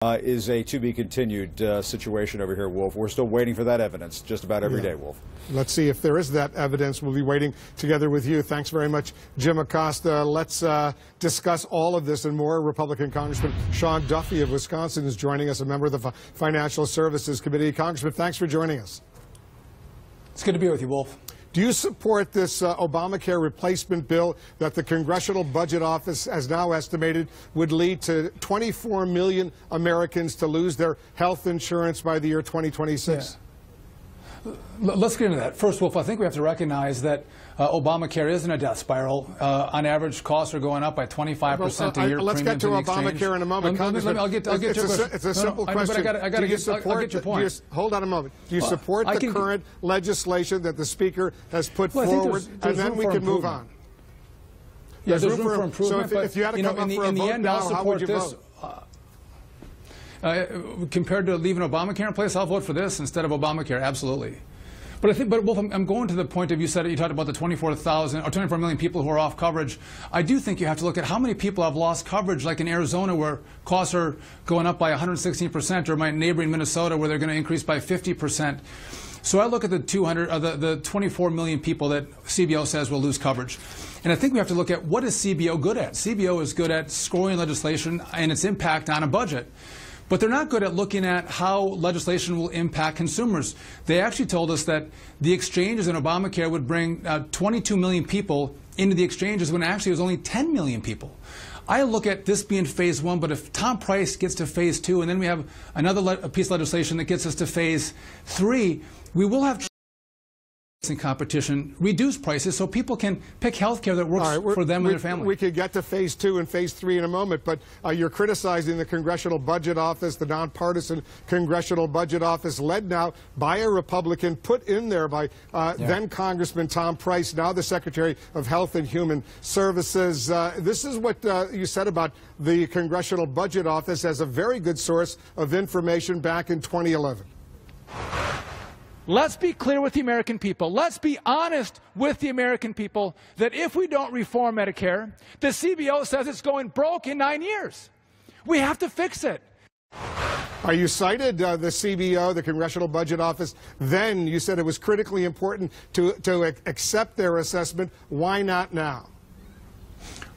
Is a to-be-continued situation over here, Wolf. We're still waiting for that evidence just about every day, Wolf. Let's see if there is that evidence. We'll be waiting together with you. Thanks very much, Jim Acosta. Let's discuss all of this and more. Republican Congressman Sean Duffy of Wisconsin is joining us, a member of the Financial Services Committee. Congressman, thanks for joining us. It's good to be with you, Wolf. Do you support this Obamacare replacement bill that the Congressional Budget Office has now estimated would lead to 24 million Americans to lose their health insurance by the year 2026? Yeah. Let's get into that. First, Wolf, I think we have to recognize that Obamacare is in a death spiral. On average, costs are going up by 25% a year. Let's get to Obamacare in a moment. I'll get to your question. It's a simple question. I get your point. Hold on a moment. Do you support the current legislation that the Speaker has put forward? And then we can move on. Yeah, there's room for improvement. So if you had to come up for a vote now, how would you vote? Compared to leaving Obamacare in place, I'll vote for this instead of Obamacare, absolutely. But Wolf, I'm going to the point of you talked about the 24 million people who are off coverage. I do think you have to look at how many people have lost coverage, like in Arizona, where costs are going up by 116%, or my neighboring Minnesota, where they're going to increase by 50%. So I look at the 24 million people that CBO says will lose coverage. And I think we have to look at what is CBO good at. CBO is good at scoring legislation and its impact on a budget. But they're not good at looking at how legislation will impact consumers. They actually told us that the exchanges in Obamacare would bring 22 million people into the exchanges when actually it was only 10 million people. I look at this being phase one, but if Tom Price gets to phase two, and then we have another piece of legislation that gets us to phase three, we will have in competition, reduce prices so people can pick health care that works for them and their family. We could get to phase two and phase three in a moment, but you're criticizing the Congressional Budget Office, the nonpartisan Congressional Budget Office, led now by a Republican, put in there by then Congressman Tom Price, now the Secretary of Health and Human Services. This is what you said about the Congressional Budget Office as a very good source of information back in 2011. Let's be clear with the American people. Let's be honest with the American people that if we don't reform Medicare, the CBO says it's going broke in 9 years. We have to fix it. You cited the CBO, the Congressional Budget Office. Then you said it was critically important to accept their assessment. Why not now?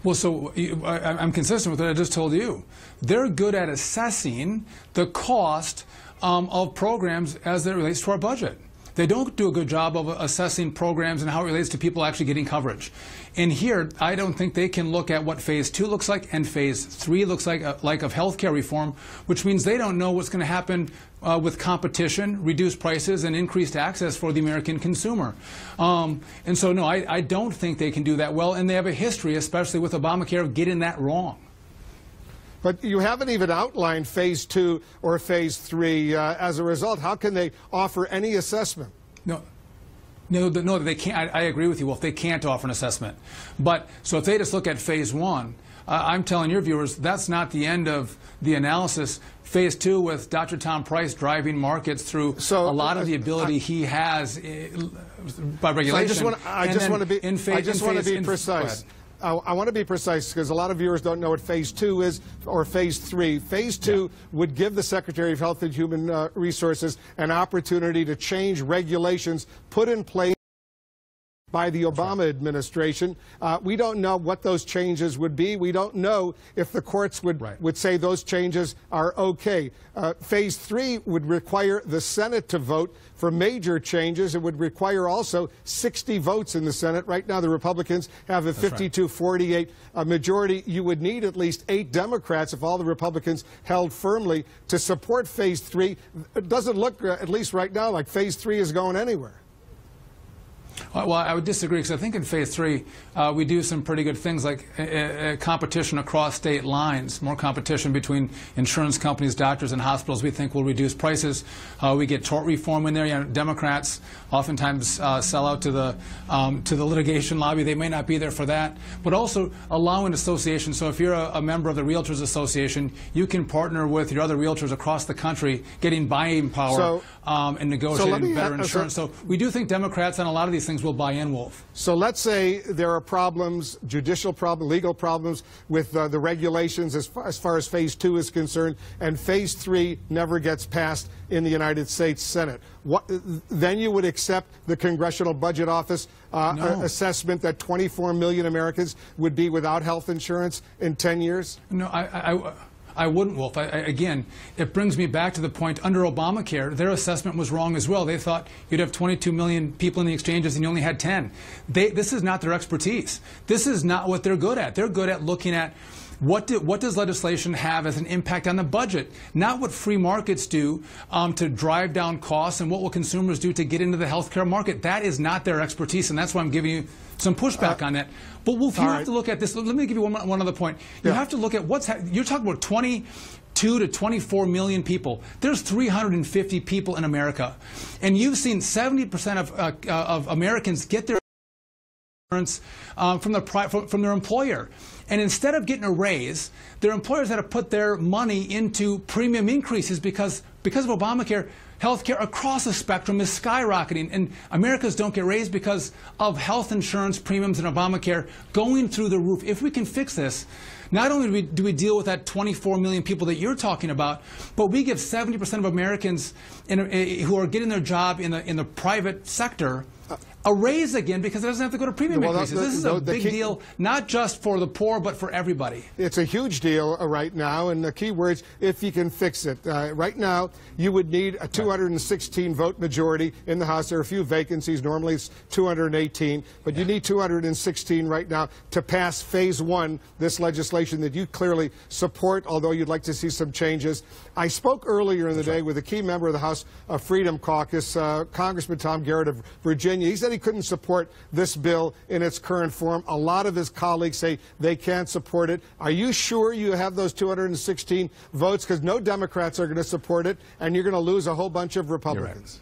Well, so I'm consistent with what I just told you. They're good at assessing the cost of programs as it relates to our budget. They don't do a good job of assessing programs and how it relates to people actually getting coverage. And here, I don't think they can look at what phase two looks like and phase three looks like of health care reform, which means they don't know what's going to happen with competition, reduced prices, and increased access for the American consumer. And so, no, I don't think they can do that well, and they have a history, especially with Obamacare, of getting that wrong. But you haven't even outlined phase two or phase three. As a result, how can they offer any assessment? No, they can't. I agree with you, Wolf. They can't offer an assessment. But so if they just look at phase one, I'm telling your viewers that's not the end of the analysis. Phase two, with Dr. Tom Price driving markets through a lot of the ability he has by regulation. I just want to be precise. I want to be precise because a lot of viewers don't know what phase two is or phase three. Phase two would give the Secretary of Health and Human Resources an opportunity to change regulations put in place by the Obama administration. We don't know what those changes would be. We don't know if the courts would say those changes are okay. Phase three would require the Senate to vote for major changes. It would require also 60 votes in the Senate. Right now, the Republicans have a 52-48 majority. You would need at least 8 Democrats, if all the Republicans held firmly, to support phase three. It doesn't look, at least right now, like phase three is going anywhere. Well, I would disagree, because I think in phase three we do some pretty good things, like competition across state lines, more competition between insurance companies, doctors, and hospitals. We think will reduce prices. We get tort reform in there. You know, Democrats oftentimes sell out to the litigation lobby. They may not be there for that, but also allowing associations. So if you're a member of the Realtors Association, you can partner with your other realtors across the country, getting buying power and negotiating better insurance. So we do think Democrats on a lot of these things Republicans will buy in, Wolf. So let's say there are problems, judicial problems, legal problems with the regulations as far as Phase 2 is concerned, and Phase 3 never gets passed in the United States Senate. Then you would accept the Congressional Budget Office assessment that 24 million Americans would be without health insurance in 10 years? No, I wouldn't, Wolf. Again, it brings me back to the point, under Obamacare, their assessment was wrong as well. They thought you'd have 22 million people in the exchanges and you only had 10. This is not their expertise. This is not what they're good at. They're good at looking at what does legislation have as an impact on the budget, not what free markets do to drive down costs and what will consumers do to get into the healthcare market. That is not their expertise, and that's why I'm giving you some pushback on that. But Wolf, you have to look at this. Let me give you one other point. You have to look at you're talking about 22 to 24 million people. There's 350 people in America, and you've seen 70% of Americans get their insurance from their employer. And instead of getting a raise, their employers had to put their money into premium increases because of Obamacare. Healthcare across the spectrum is skyrocketing, and Americans don't get raised because of health insurance premiums and Obamacare going through the roof. If we can fix this, not only do we deal with that 24 million people that you're talking about, but we give 70% of Americans who are getting their job in the private sector a raise again because it doesn't have to go to premium increases. This is a big deal, not just for the poor, but for everybody. It's a huge deal right now, and the key words, if you can fix it. Right now, you would need a 216-vote majority in the House. There are a few vacancies. Normally it's 218, but you need 216 right now to pass Phase 1, this legislation that you clearly support, although you'd like to see some changes. I spoke earlier in the day with a key member of the House Freedom Caucus, Congressman Tom Garrett of Virginia. He said he couldn't support this bill in its current form. A lot of his colleagues say they can't support it. Are you sure you have those 216 votes? Because no Democrats are going to support it, and you're going to lose a whole bunch of Republicans.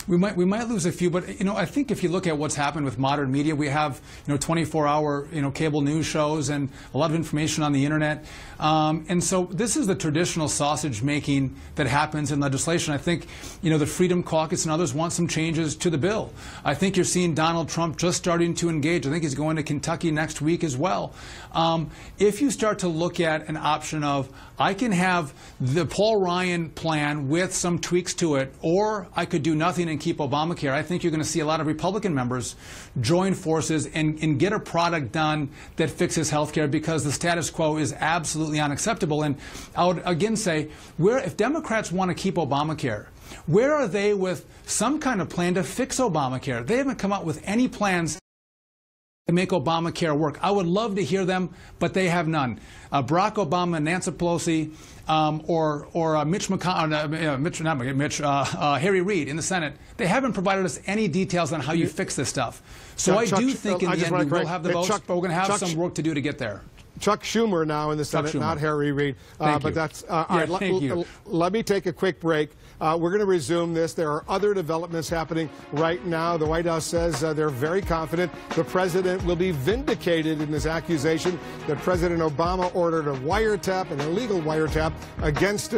We might lose a few, but I think if you look at what's happened with modern media, we have 24-hour cable news shows and a lot of information on the internet, and so this is the traditional sausage making that happens in legislation. I think the Freedom Caucus and others want some changes to the bill. I think you're seeing Donald Trump just starting to engage. I think he's going to Kentucky next week as well. If you start to look at an option of I can have the Paul Ryan plan with some tweaks to it, or I could do nothing and keep Obamacare, I think you're going to see a lot of Republican members join forces and get a product done that fixes health care, because the status quo is absolutely unacceptable. And I would again say, if Democrats want to keep Obamacare, where are they with some kind of plan to fix Obamacare? They haven't come out with any plans to make Obamacare work. I would love to hear them, but they have none. Barack Obama, Nancy Pelosi, or Harry Reid in the Senate, they haven't provided us any details on how you fix this stuff. So I do think in the end we will have the votes, but we're going to have some work to do to get there. Chuck Schumer now in the Senate, not Harry Reid. But that's all right. Let me take a quick break. We're going to resume this. There are other developments happening right now. The White House says they're very confident the president will be vindicated in his accusation that President Obama ordered a wiretap, an illegal wiretap, against him.